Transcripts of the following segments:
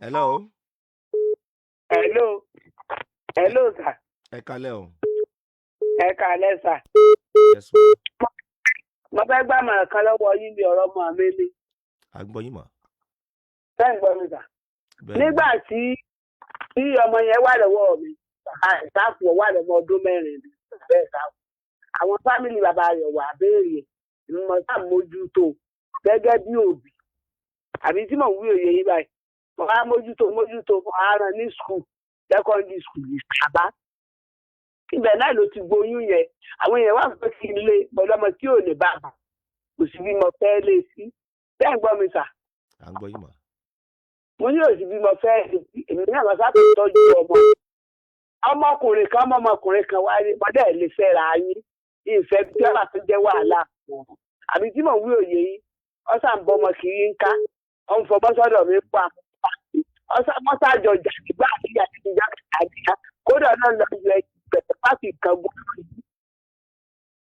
Hello. Hello, sir. Ẹ kálẹ́ o. Ẹ káalẹ́, sir. Yes, ma'am. Mo fẹ́ gbàmọ̀ràn kan lọ́wọ́ yín bí ọ̀rọ̀ ọmọ mi ni. À ń gbọ́ yín mà. Bẹ́ẹ̀ ń gbọ́ mi, sir. Nígbà tí ọmọ yẹn wà lọ́wọ́ mi, ìsáàpù wà lọ́mọ ọdún 4 bẹ́ẹ̀ sáàpù. Àwọn fámìlì bàbá rẹ̀ wà béèrè ìmọ̀ sáà mójútó gẹ́gẹ́ bí òbí. Àbí tí mò ń wí òye yín báyìí. Mo wá mójútó àárọ̀ ní skul, secondary school Ìkàbá. Ibẹ̀ náà ló ti gboyún yẹn. Àwọn èèyàn wà pé kí n lé ọlọ́mọ tí ò ní bàbá. Kò sí bí mo fẹ́ lé sí. Bẹ́ẹ̀ ń gbọ́ mi, sà. À ń gbọ́ yín mà. Mo ní òsì bí mo fẹ́ lé sí. Èmi náà lọ sábà tọ́jú ọmọ. Ọmọkùnrin kan wáyé bọ́dẹ̀ ẹ̀ lè fẹ́ ra yín. Ìfẹ́ bí ọ̀rà tó jẹ́ wàhálà. Àbí tí mò ń wí òye yín. Ọ̀sán ń bọ́ ọmọ kiri ń ká. Ọ̀n fọmọ́ sọ́dọ̀ mi pa. Ọ̀sán mọ́sájọ jà nígbà tí àti ìjà kàkà. Kódà náà lọ ilẹ̀ ìgbẹ̀tẹ̀ pàṣẹ kan gbọ́dọ̀ yìí.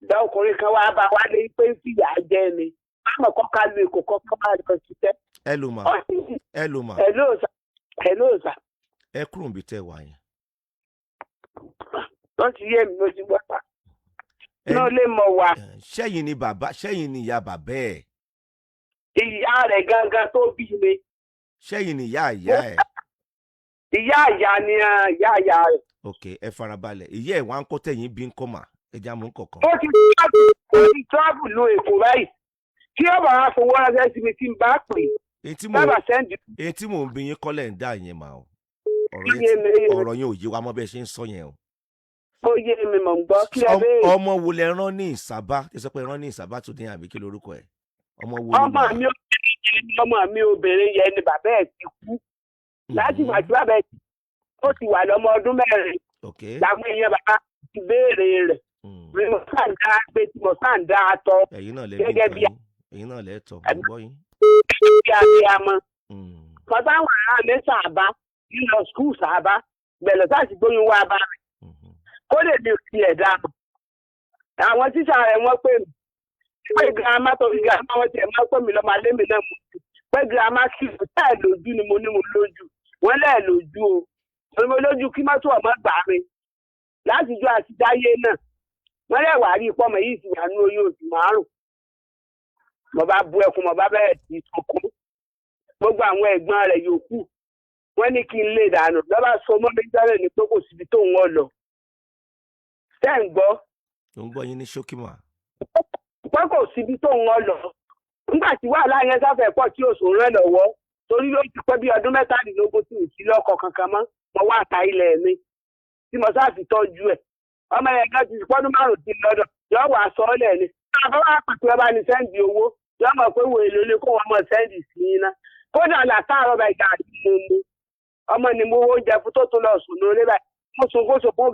Ìdá ọkùnrin kan wá bá wá lé pé fìyà jẹ ni. Báwo kọ́ka lu èkó kọ́kọ́ máa lọ ṣiṣẹ́. Ẹ lò mà. Hello, sir. Ẹ kúrò níbi tẹ́ wà yẹn. Wọ́n ti yé mi ló ti gbọ́ pa. Náà lè mọ̀ wá. Ṣẹ́yìn ni ìyá bàbá ẹ̀. Ìyá rẹ̀ gangan tó bí mi. Ṣẹ́yìn ni ìyá ẹ̀. Ìyá ni ìyá rẹ̀. Ok, ẹ farabalẹ̀. Ìyá ẹ̀ wá ń kọ́ tẹ̀yìn bí ń kọ́ mà. Ẹ já mú kọ̀ọ̀kan. Ó ti travel lo Èkó báyìí. Kí ó bá wá fowó ránṣẹ́ sí mi tí n bá pè. Èyí tí mò ń bí yín kọ́lẹ̀ ń dá yẹn mà o. Ọ̀rọ̀ yẹn ò yé wa mọ́ bẹ́ẹ̀ ṣe ń sọ yẹn o. Ó yé mi mọ̀ ń gbọ́ kí ẹ béèrè. Ọmọ wo lẹ rán ní Ìsàbá? Ẹ sọ pé rán ní Ìsàbá tó dín àbí kí lorúkọ ẹ̀? Ọmọ mi obìnrin yẹn ni bàbá ẹ̀ ti kú. Láti ìgbà tí bàbá ẹ̀ ó ti wà lọ́mọ ọdún 4. Làwọn èèyàn bàbá ti béèrè rẹ̀. Mo sàn dá gbé tí mo sàn dá tọ́. Ẹ̀yin náà lẹ tọ́ gbọ́ yín. Bí abiyamọ. Mo táwọn ará mi Sàbá nínú skul Sàbá bẹ̀rẹ̀ láti gbóyún wá bá mi. Kó lè ní ìpìlẹ̀ dáàbò. Àwọn tíṣà rẹ̀ wọ́n pè mí. Pé girama tó fi girama wọ́n tiẹ̀ máa pè mí lọ́mọ alẹ́ mi náà mú. Pé girama kì í táì lójú ni mo ní mo lójú. Wọ́n lẹ́ẹ̀ lójú o. Mo lójú kí mọ́tò ọmọ gbà mí. Látijọ́ àti dáyé náà. Wọ́n lẹ́ẹ̀ wà rí ipò ọmọ yìí ti wà ní oyún oṣù 5. Mo bá bu ẹkún, mo bá bẹ̀rẹ̀ sí sunkún. Gbogbo àwọn ẹ̀gbọ́n rẹ̀ yòókù. Wọ́n ní kí n lè dànù. Lọ́ba sọ mọ́ mi jálẹ̀ ní pé kò síbi tó ń wọ́n lọ. Ṣé ń gbọ́? Ó ń gbọ́ yín ní ṣókí mà. Pé kò síbi tó ń wọ́n lọ. Nígbà tí wàhálà yẹn sáfẹ́ pọ̀ tí oṣù rẹ̀ lọ́wọ́. Torí ló ti pẹ́ bí ọdún 17 tí ò sí lọ́kọ̀ kankan mọ́. Mo wá ta ilẹ̀ mi. Tí mo sáfi tọ́jú ẹ̀. Ọmọ yẹn kan ti pọ́dún 5 sí lọ́dọ̀. Yọ wà sọ́ọ́lẹ̀ ni. Àbáwá pàtó ẹ bá ní sẹ́ǹdì owó. Yọ mọ̀ pé wo èlò lè kó wọn mọ̀ sẹ́ǹdì sí iná. Kódà làtàrọ̀ bá ìgbà àti mo mú. Ọmọ ni mo wó jẹ fún tó tó lọ sùn lórí báyìí. Mo sùn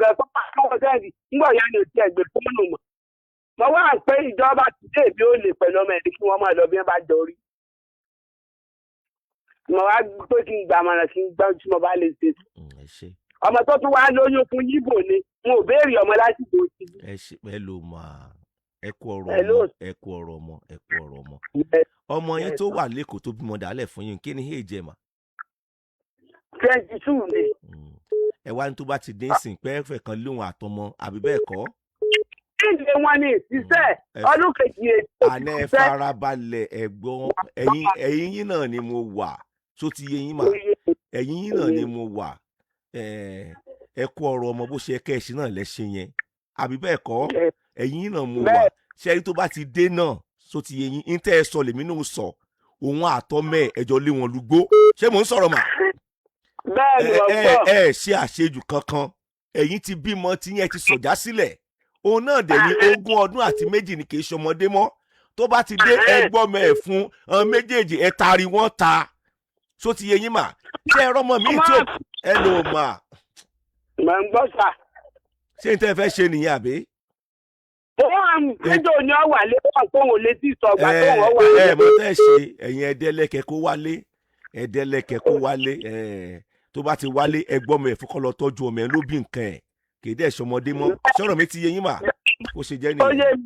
gẹ̀ pápá káwọn sẹ́ǹdì. Nígbà yá ni ò tiẹ̀ gbé fóònù mọ̀. Mo wá pé ìjọba ti dé ìbí ó lè pẹ̀lú ọmọ ẹ̀dí kí wọ́n máa lọ bí wọ́n bá jọ rí. Mo wá pé kí n gbàmọ̀ràn kí n gbọ́ tí mo bá lè ṣe. Ọmọ tó tún wá lóyún fún Yíbò ni mo béèrè ọmọ láti bò sí. Ẹ ló máa ẹ kú ọ̀rọ̀ ọmọ. Ọmọ yín tó wà lẹ́kọ̀ọ́ tó bímọ dálẹ̀ fún yín kí ni èjì ẹ̀ mà? 22 ni. Ẹ wá ní tó bá ti dín sìn pé ẹ̀fẹ̀ kan lóhun àtọmọ àbí bẹ́ẹ̀ kọ́? Ìdílé wọn ni ìṣiṣẹ́ ọdún kejì ètò. Àná ẹ farabalẹ̀ ẹ̀gbọ́n ẹ̀yìn yín náà ni mo wà tó ti yé yín mà. Ẹ̀yìn yín náà ni mo wà. Ẹ kú ọ̀rọ̀ ọmọ bó ṣe kẹ́ ẹ̀ sí náà lẹ́ṣin yẹn àbí bẹ́ẹ̀ kọ́? Ẹ̀yìn yín náà mo wà. Ṣé tó bá ti dé náà tó ti yé yín ní tẹ́ ẹ sọ lèmi náà sọ òun àtọ́mẹ́ ẹjọ́ lé wọn lùgbó. Ṣé mò ń sọ̀rọ̀ mà? Bẹ́ẹ̀ni ọgbọ́n. Ṣe àṣejù kankan. Ẹ̀yin ti bímọ tí yẹn ti sọ̀já sílẹ̀. Òun náà dẹ̀ ní 20 ọdún àti 2 ni kì í ṣọmọdé mọ́. Tó bá ti dé ẹgbọ́mọ ẹ̀ fún méjèèjì ẹ taari wọ́n ta. Ṣó ti yé yín mà? Ṣé ẹ rọ́mọ mi tí ẹ lò mà? Mà ń gbọ́ sà. Ṣé n tẹ́ fẹ́ ṣe nìyẹn àbí? Ẹjọ́ ni ọ wà lé wọn kó wọn létí ìsọgbà tó wọ́n wà lé. Mo tẹ́ ṣe ẹ̀yin ẹ̀dẹ́lẹ́kẹ̀ kó wálé. Tó bá ti wálé ẹgbọ́mọ ẹ̀ fúnkọ́ lọ tọ́jú ọmọ ẹ̀ ló bí nǹkan ẹ̀. Kì í dẹ̀ ṣọmọdé mọ́. Ṣọ́rọ̀ mi ti yé yín mà? Ó ṣe jẹ́ nìyẹn.